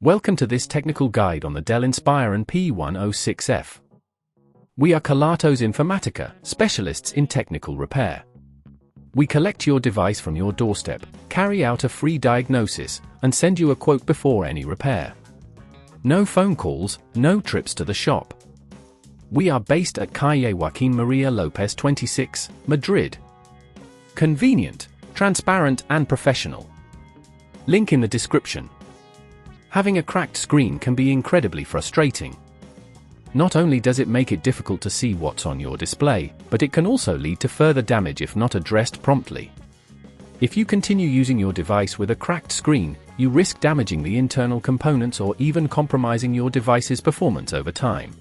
Welcome to this technical guide on the Dell Inspiron P106F. We are Kelatos Informatica, specialists in technical repair. We collect your device from your doorstep, carry out a free diagnosis, and send you a quote before any repair. No phone calls, no trips to the shop. We are based at Calle Joaquín María López 26, Madrid. Convenient, transparent and professional. Link in the description. Having a cracked screen can be incredibly frustrating. Not only does it make it difficult to see what's on your display, but it can also lead to further damage if not addressed promptly. If you continue using your device with a cracked screen, you risk damaging the internal components or even compromising your device's performance over time.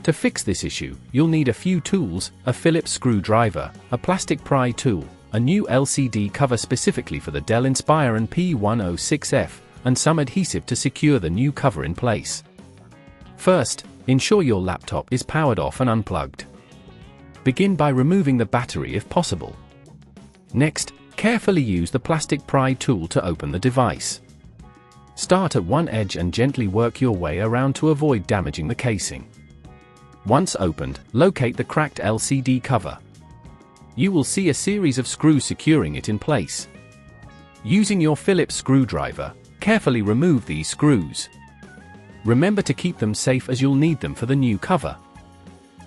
To fix this issue, you'll need a few tools: a Phillips screwdriver, a plastic pry tool, a new LCD cover specifically for the Dell Inspiron P106F, and some adhesive to secure the new cover in place. First, ensure your laptop is powered off and unplugged. Begin by removing the battery if possible. Next, carefully use the plastic pry tool to open the device. Start at one edge and gently work your way around to avoid damaging the casing. Once opened, locate the cracked LCD cover. You will see a series of screws securing it in place. Using your Phillips screwdriver, carefully remove these screws. Remember to keep them safe as you'll need them for the new cover.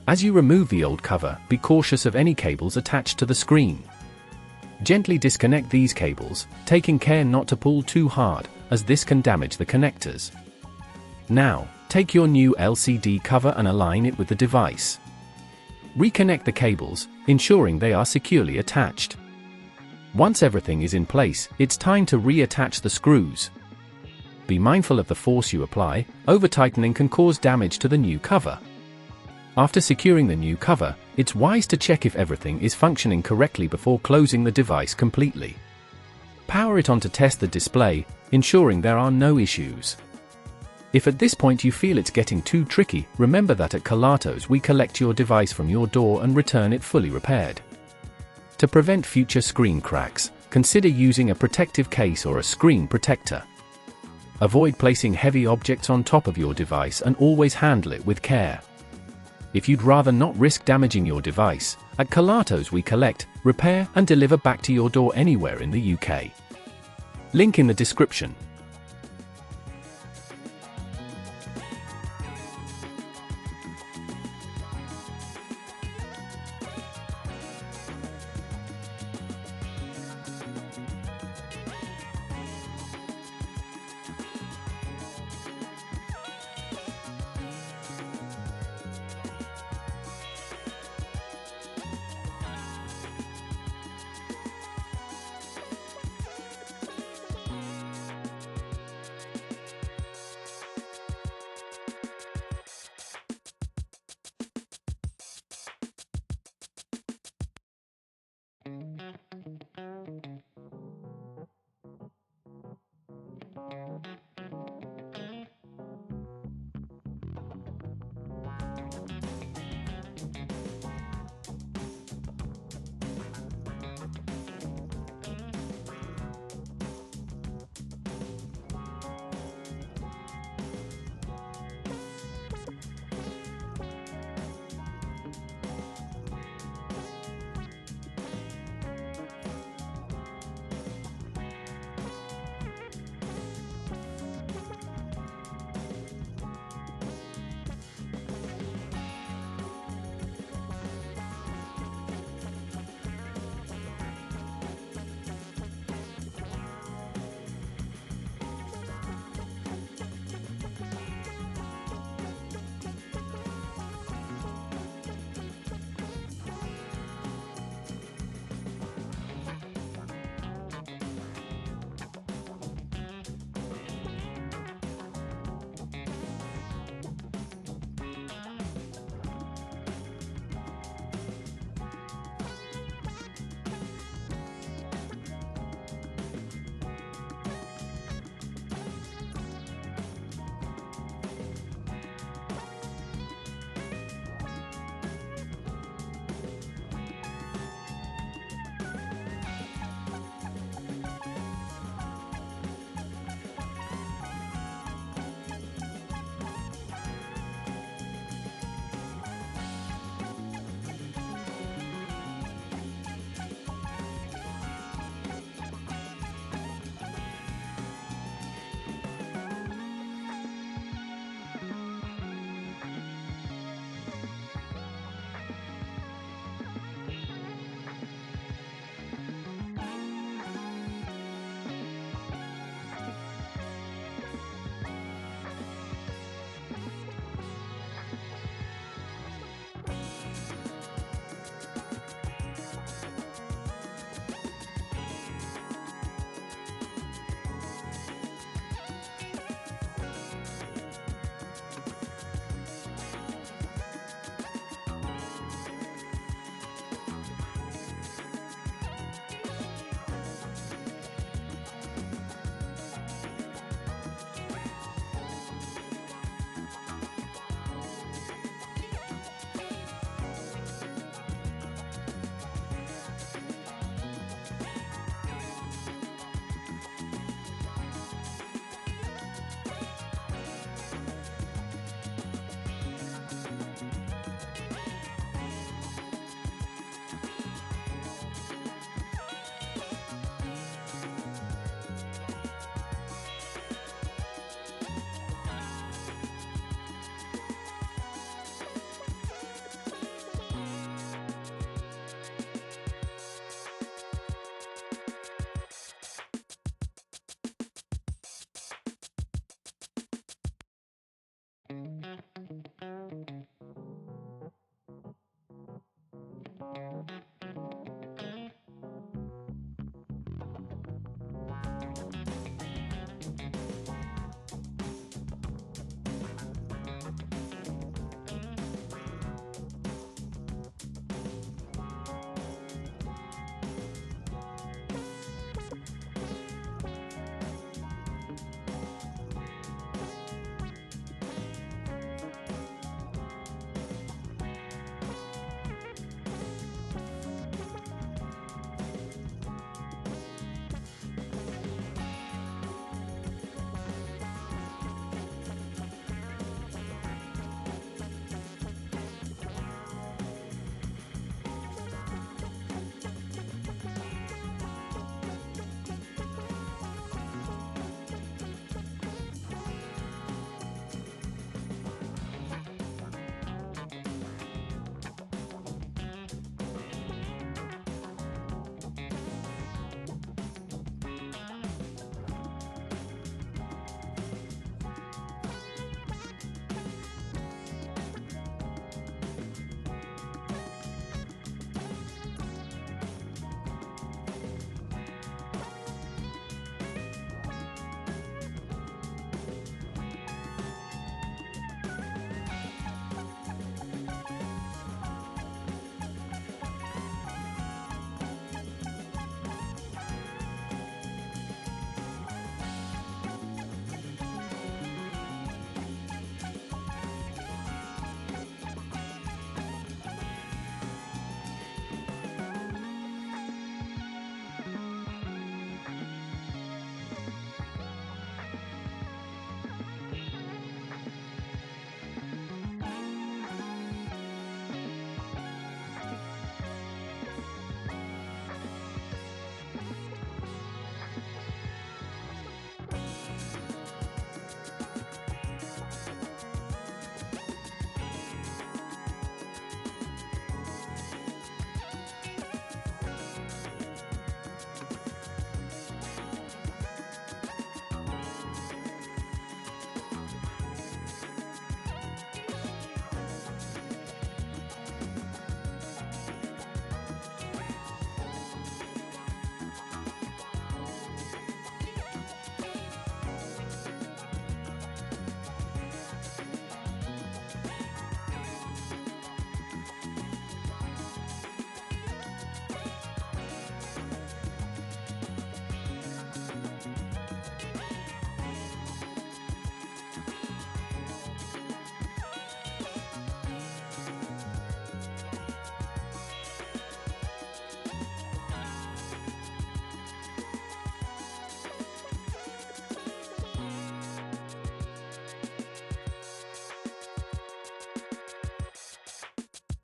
As you remove the old cover, be cautious of any cables attached to the screen. Gently disconnect these cables, taking care not to pull too hard, as this can damage the connectors. Now, take your new LCD cover and align it with the device. Reconnect the cables, ensuring they are securely attached. Once everything is in place, it's time to reattach the screws. Be mindful of the force you apply. Over-tightening can cause damage to the new cover. After securing the new cover, it's wise to check if everything is functioning correctly before closing the device completely. Power it on to test the display, ensuring there are no issues. If at this point you feel it's getting too tricky, remember that at Kelatos we collect your device from your door and return it fully repaired. To prevent future screen cracks, consider using a protective case or a screen protector. Avoid placing heavy objects on top of your device and always handle it with care. If you'd rather not risk damaging your device, at Kelatos we collect, repair and deliver back to your door anywhere in the UK. Link in the description.